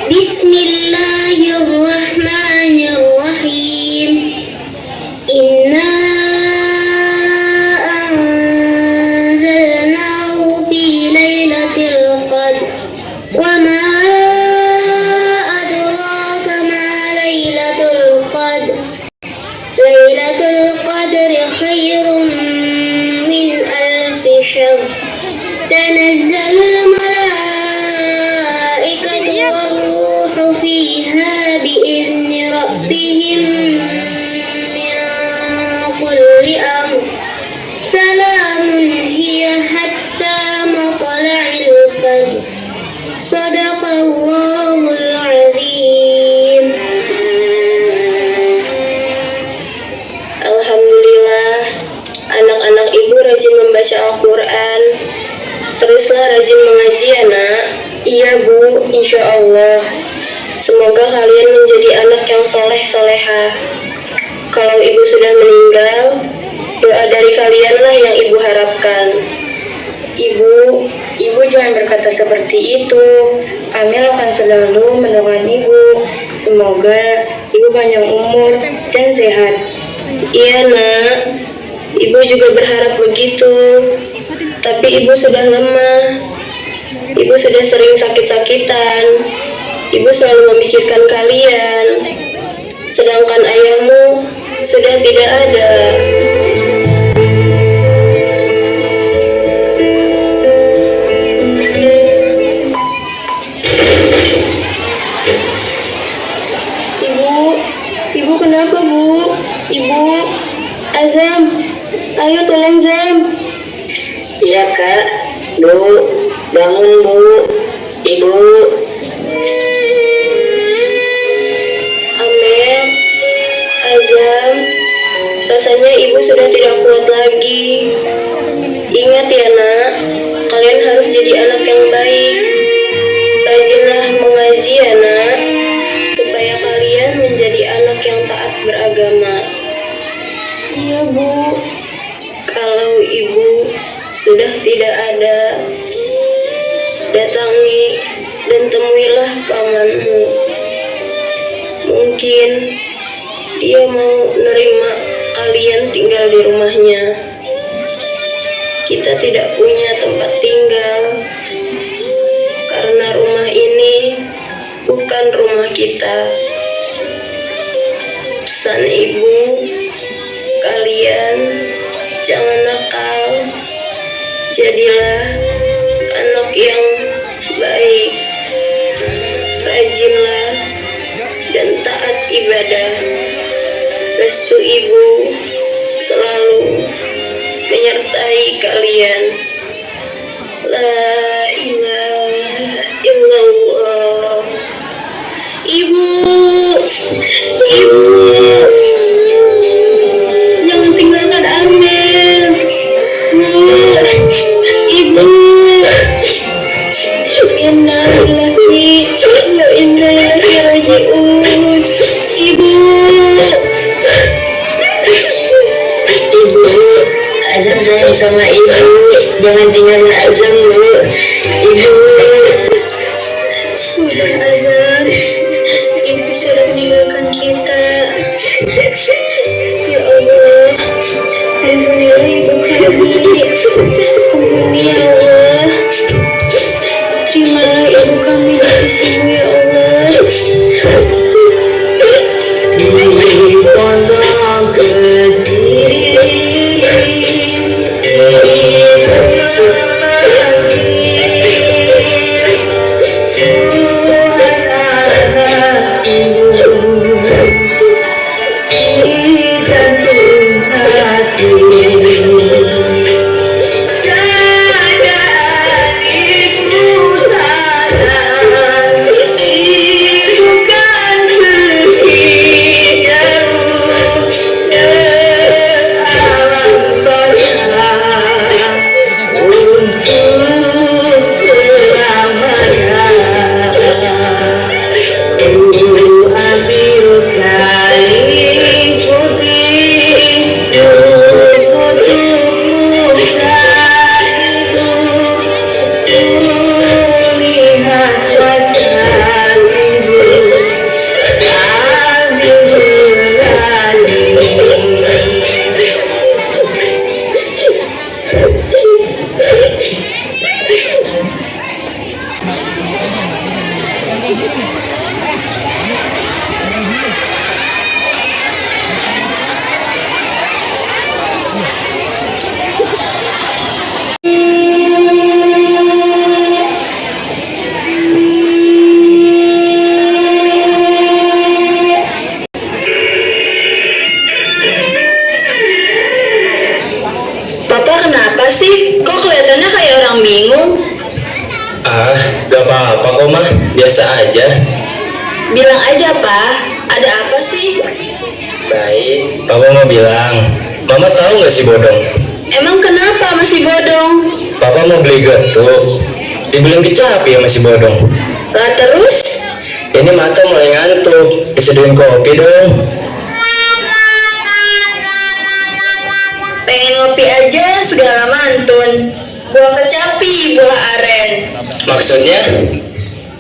Bismillahirrahmanirrahim. Inna anzalnahu fi lailatul qadr. Wa ma adraka ma lailatul qadr. Lailatul qadri khairum min alfi syahr. Tanazzalul malaikatu war-ruhu fiha bi'izni rabbihim min kulli amr. Salamun hiya hatta matla'il fajr. Shadaqallahul azim. Alhamdulillah, anak-anak ibu rajin membaca Al-Quran. Teruslah rajin mengaji ya nak. Iya bu, insya Allah. Semoga kalian menjadi anak yang soleh-soleha. Kalau ibu sudah meninggal, doa dari kalianlah yang ibu harapkan. Ibu jangan berkata seperti itu. Amel akan selalu mendoakan ibu. Semoga ibu panjang umur dan sehat. Iya nak, ibu juga berharap begitu. Tapi ibu sudah lemah. Ibu sudah sering sakit-sakitan. Ibu selalu memikirkan kalian. Sedangkan ayahmu sudah tidak ada. Ibu kenapa bu? Ibu, Azam, ayo tolong Zam. Iya kak, bu, bangun bu, ibu. Amel, Azam, rasanya ibu sudah tidak kuat lagi. Ingat ya nak, kalian harus jadi anak yang baik. Rajinlah mengaji ya nak, supaya kalian menjadi anak yang taat beragama. Iya bu. Kalau ibu sudah tidak ada, datangi dan temuilah pamanmu. Mungkin dia mau nerima kalian tinggal di rumahnya. Kita tidak punya tempat tinggal, karena rumah ini bukan rumah kita. Pesan ibu, kalian jangan nakal. Jadilah anak yang baik. Rajinlah dan taat ibadah. Restu ibu selalu menyertai kalian. La ilaha illallah. Ibu, jangan tinggalkan Amel. Ibu, inna lillahi wa inna ilaihi raji'un. Ibu, Azam sayang sama ibu, jangan tinggalin Azam bu, ibu. sudah Azam, ibu sudah meninggalkan kita. Ya Allah, ampunilah ibu kami. Ampuni ya Allah. Terimalah ibu kami di sisimu ya Allah. Pondok Gede. Gak apa-apa kok mah, biasa aja. Bilang aja, Pak. Ada apa sih? Baik, papa mau bilang, mama tahu nggak si bodong? Emang kenapa masih bodong? Papa mau beli getuk, dibilang kecapi ya masih bodong. Lah terus? Ini mata mulai ngantuk, disediain kopi dong. Pengen ngopi aja segala mantun. Buah kecapi, buah aren. Maksudnya?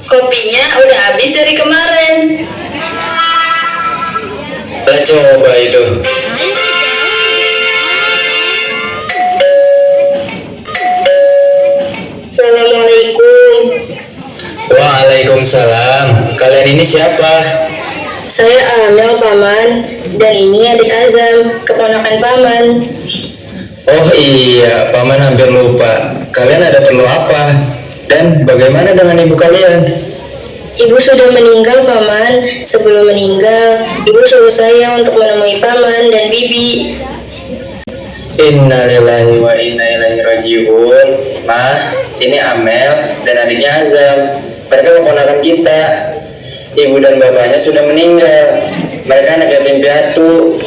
Kopinya udah habis dari kemarin. Lah coba itu. Assalamualaikum. Waalaikumsalam. Kalian ini siapa? Saya Amel, Paman, dan ini adik Azam, keponakan Paman. Oh iya, paman hampir lupa. Kalian ada perlu apa? Dan bagaimana dengan ibu kalian? Ibu sudah meninggal, Paman. Sebelum meninggal, Ibu suruh saya untuk menemui Paman dan Bibi. Innalillahi wa inna ilaihi rajiun. Ma, ini Amel dan adiknya Azam. Mereka keponakan kita. Ibu dan bapaknya sudah meninggal. Mereka anak yatim piatu.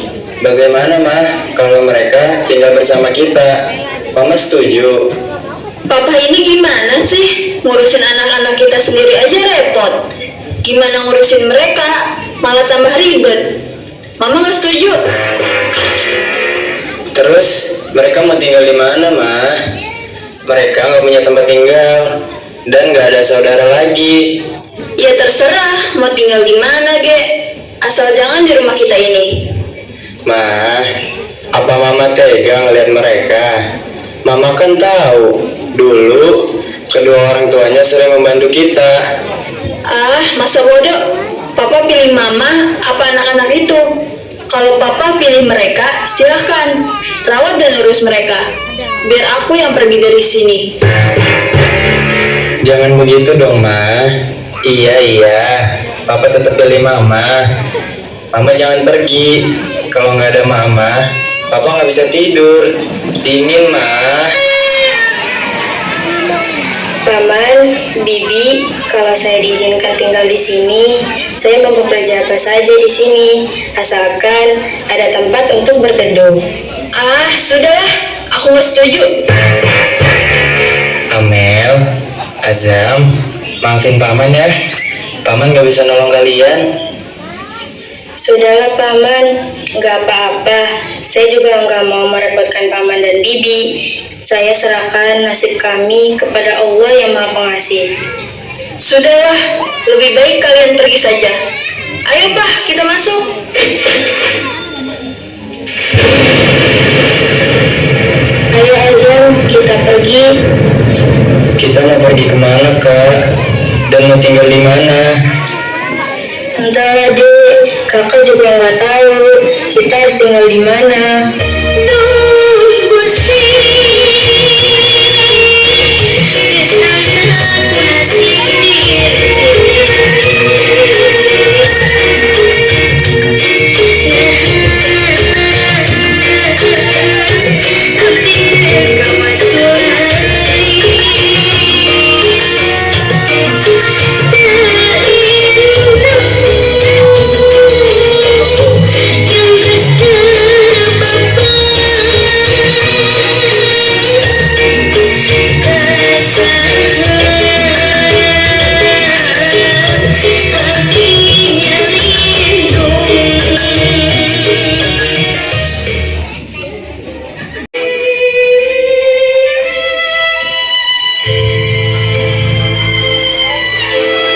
Bagaimana, Ma, kalau mereka tinggal bersama kita? Mama setuju. Papa ini gimana sih? Ngurusin anak-anak kita sendiri aja repot. Gimana ngurusin mereka? Malah tambah ribet. Mama nggak setuju. Terus mereka mau tinggal di mana, Ma? Mereka nggak punya tempat tinggal dan nggak ada saudara lagi. Ya terserah mau tinggal di mana, Ge. Asal jangan di rumah kita ini. Ma, apa Mama tega ngeliat mereka? Mama kan tahu dulu kedua orang tuanya sering membantu kita. Ah, masa bodoh. Papa pilih mama apa anak-anak itu? Kalau papa pilih mereka, silahkan rawat dan urus mereka. Biar aku yang pergi dari sini. Jangan begitu dong, Ma. Iya, Papa tetap pilih Mama. Mama jangan pergi. Kalau nggak ada Mama, Papa nggak bisa tidur. Dingin, Ma. Paman, Bibi, kalau saya diizinkan tinggal di sini, saya mau bekerja apa saja di sini, asalkan ada tempat untuk berteduh. Ah, sudahlah, aku nggak setuju. Amel, Azam, maafin Paman ya. Paman nggak bisa nolong kalian. Sudahlah Paman, nggak apa-apa. Saya juga nggak mau merepotkan Paman dan Bibi. Saya serahkan nasib kami kepada Allah yang Maha Pengasih. Sudahlah, lebih baik kalian pergi saja. Ayo, Pak, kita masuk. Ayo Azam, kita pergi. Kita mau pergi kemana, Kak? Dan mau tinggal di mana? Entahlah dek, kakak juga nggak tahu kita harus tinggal di mana.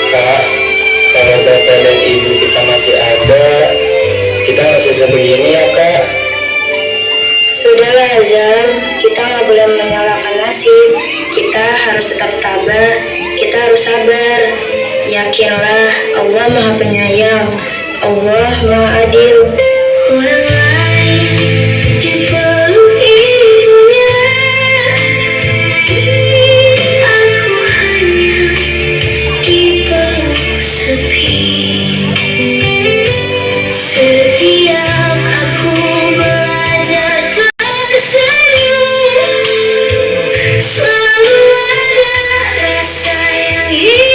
Kak, kalau bapak dan ibu kita masih ada, kita nggak susah begini ya, Kak. Sudahlah Azam, kita nggak boleh menyalahkan nasib. Kita harus tetap tabah, kita harus sabar. Yakinlah Allah Maha Penyayang, Allah Maha Adil. Orang lain dipeluk ibunya, aku hanya dipeluk sepi. Setiap aku belajar tersenyum, selalu ada rasa yang hilang.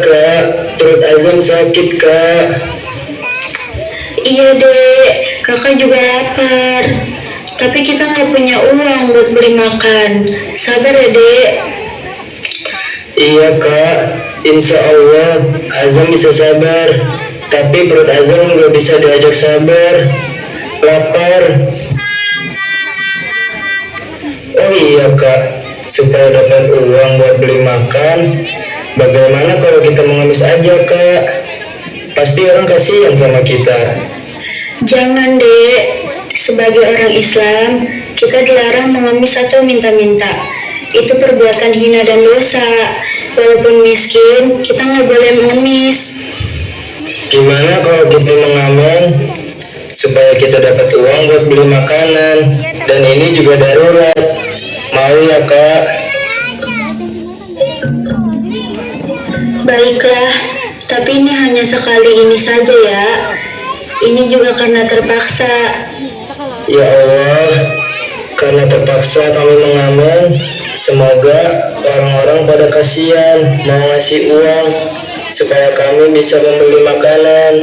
Kak, perut Azam sakit Kak. Iya dek, kakak juga lapar. Tapi kita nggak punya uang buat beli makan. Sabar ya dek. Iya Kak, insya Allah Azam bisa sabar. Tapi perut Azam nggak bisa diajak sabar. Lapar. Oh iya Kak, supaya dapat uang buat beli makan, bagaimana kalau kita mengemis aja Kak? Pasti orang kasihan sama kita. Jangan dek. Sebagai orang Islam, kita dilarang mengemis atau minta-minta. Itu perbuatan hina dan dosa. Walaupun miskin, kita nggak boleh mengemis. Gimana kalau kita mengamen supaya kita dapat uang buat beli makanan? Dan ini juga darurat. Mau ya Kak? Baiklah, tapi ini hanya sekali ini saja ya. Ini juga karena terpaksa. Ya Allah, karena terpaksa kami mengamen. Semoga orang-orang pada kasihan mau ngasih uang supaya kami bisa membeli makanan.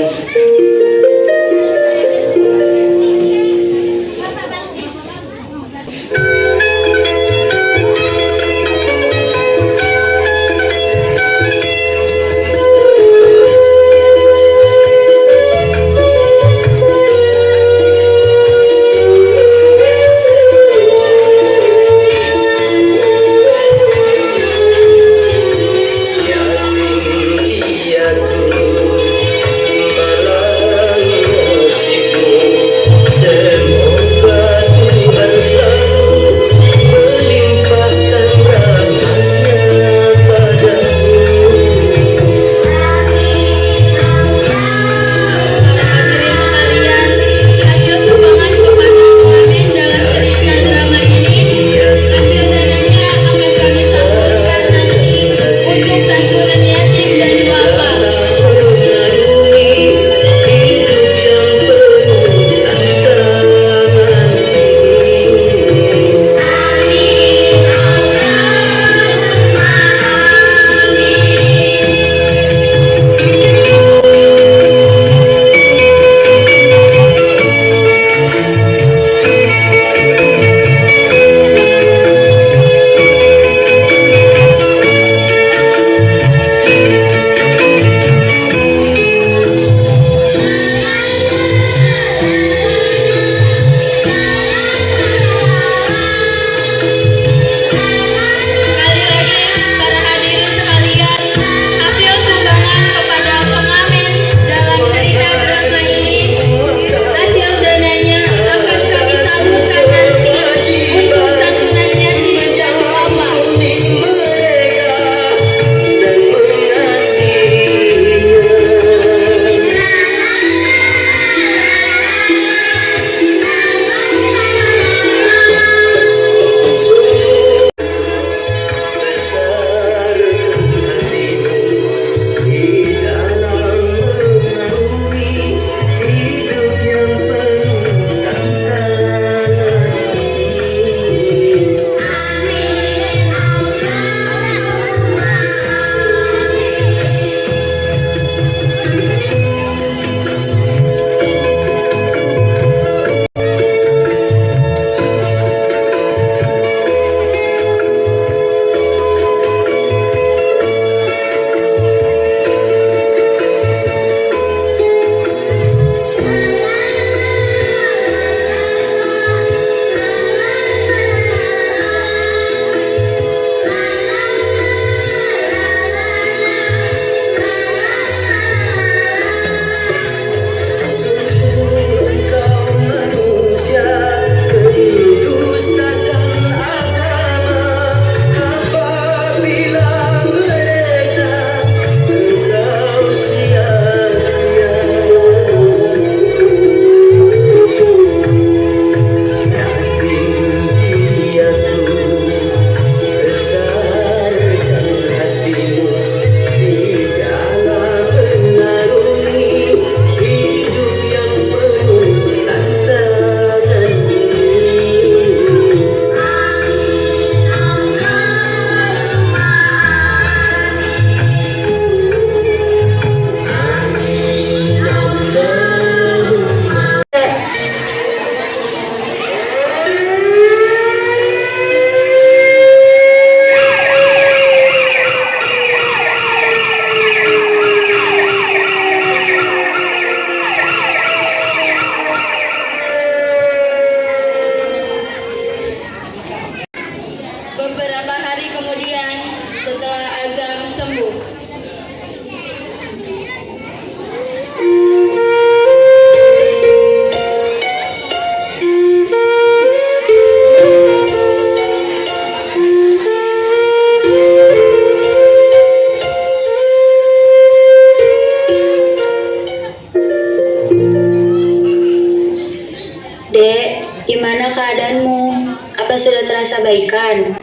Dek, gimana keadaanmu? Apa sudah terasa baikan?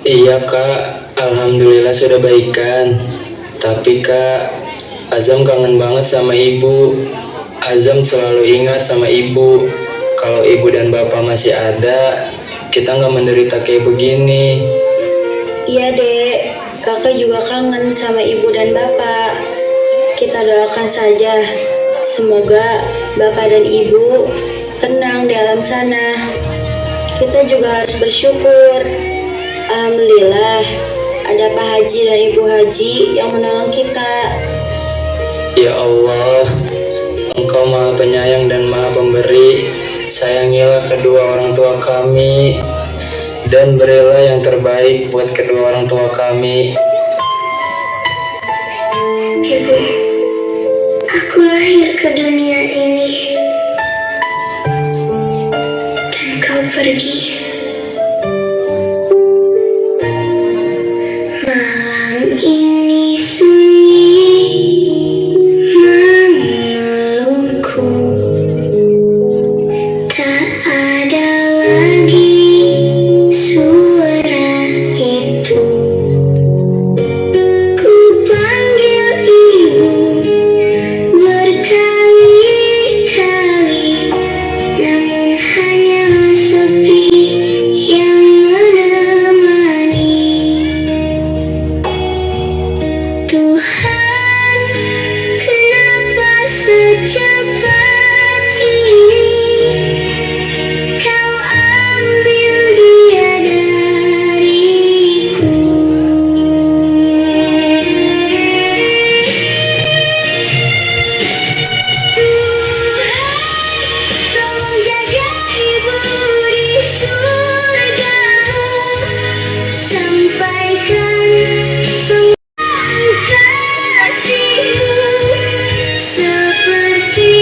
Iya kak, alhamdulillah sudah baikan. Tapi kak, Azam kangen banget sama ibu. Azam selalu ingat sama ibu. Kalau ibu dan bapak masih ada, kita nggak menderita kayak begini. Iya dek, kakak juga kangen sama ibu dan bapak. Kita doakan saja, semoga bapak dan ibu tenang di alam sana. Kita juga harus bersyukur. Alhamdulillah, ada Pak Haji dan Ibu Haji yang menolong kita. Ya Allah, Engkau Maha Penyayang dan Maha Pemberi. Sayangilah kedua orang tua kami dan berilah yang terbaik buat kedua orang tua kami. Ibu, aku lahir ke dunia ini dan kau pergi. Malam ini sunyi memelukku, tak ada lagi suara itu. Ku panggil ibu berkali-kali, namun hanya sepi yang menemani. Tuhan, kenapa secepat ini Kau ambil dia dariku? Tolong jaga ibu di surgamu, sampaikan semua kasihmu seperti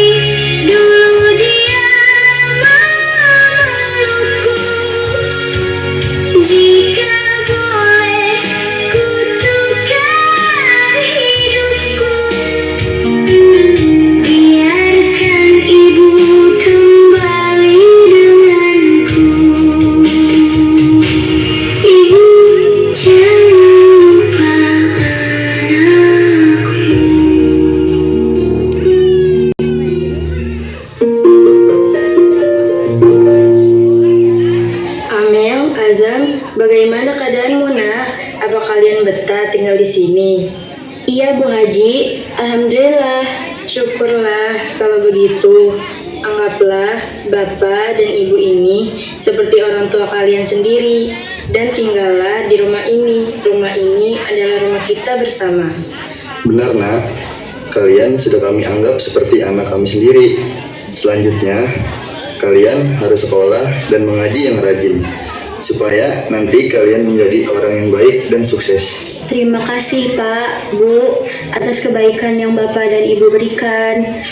dulu dia memelukku. Jika boleh ku tukar hidupku, biarkan ibu kembali denganku. Ibu, jangan lupa anakku. Amel, Azam, bagaimana keadaanmu nak? Apa kalian betah tinggal di sini? Iya Bu Haji, Alhamdulillah. Syukurlah kalau begitu. Anggaplah bapak dan ibu ini seperti orang tua kalian sendiri dan tinggallah di rumah ini. Rumah ini adalah rumah kita bersama. Benar nak, kalian sudah kami anggap seperti anak kami sendiri. Selanjutnya, kalian harus sekolah dan mengaji yang rajin, supaya nanti kalian menjadi orang yang baik dan sukses. Terima kasih Pak, Bu, atas kebaikan yang Bapak dan Ibu berikan.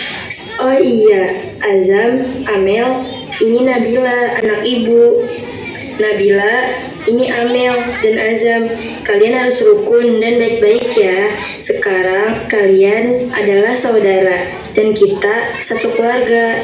Oh iya, Azam, Amel, ini Nabila, anak ibu. Nabila, ini Amel dan Azam. Kalian harus rukun dan baik-baik ya. Sekarang kalian adalah saudara dan kita satu keluarga.